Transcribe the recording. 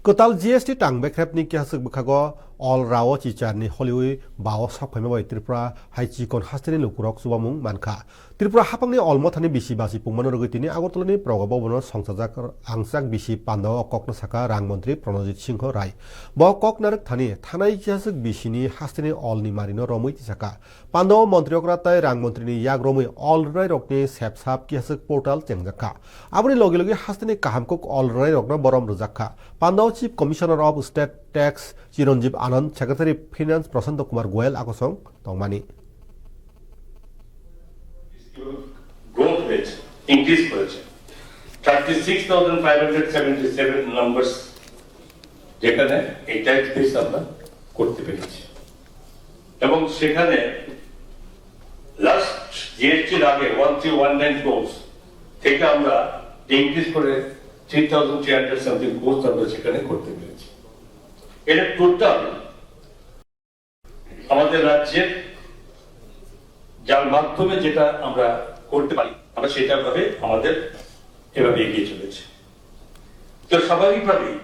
Kotal GST tang bekrep ni kia suk bukhago all rawo chichar ni Hollywood bao sak phai mai Tripura hai chi kon hasteni lukurok subamung mankha Tripura hapangni olmo thani bisi basi pungmano rogitini agortolani progabo bono songsajak angsak bisi pandaw kokna saka rang mantri Pranajit Singh Rai bo koknarak thani thanai kiasuk bisini hasteni all ni marino romui tisaka pandaw mantri okratai rang mantri ni yak romui all rai rokni sepsap kiasuk portal chengjaka aboni logi logi hasteni kahamkok all rai rokna borom rujakha pandaw Chief Commissioner of State Tax Chiranjeev Anand, Secretary Finance Prasanta Kumar Goyal Akosong Tongmani. Growth rate increase করেছে 36,577 numbers যেখানে এই tax base আমরা করতে পেরেছি এবং সেখানে last GST আগে 1319 crores থেকে আমরা ইনক্রিজ করে 3,300 something crores আমরা সেখানে করতে পেরেছি এটা টোটাল আমাদের রাজ্যের যার মাধ্যমে যেটা আমরা করতে পারি আমরা সেটা ভাবে আমাদের এভাবে এগিয়ে চলেছি তো স্বাভাবিকভাবেই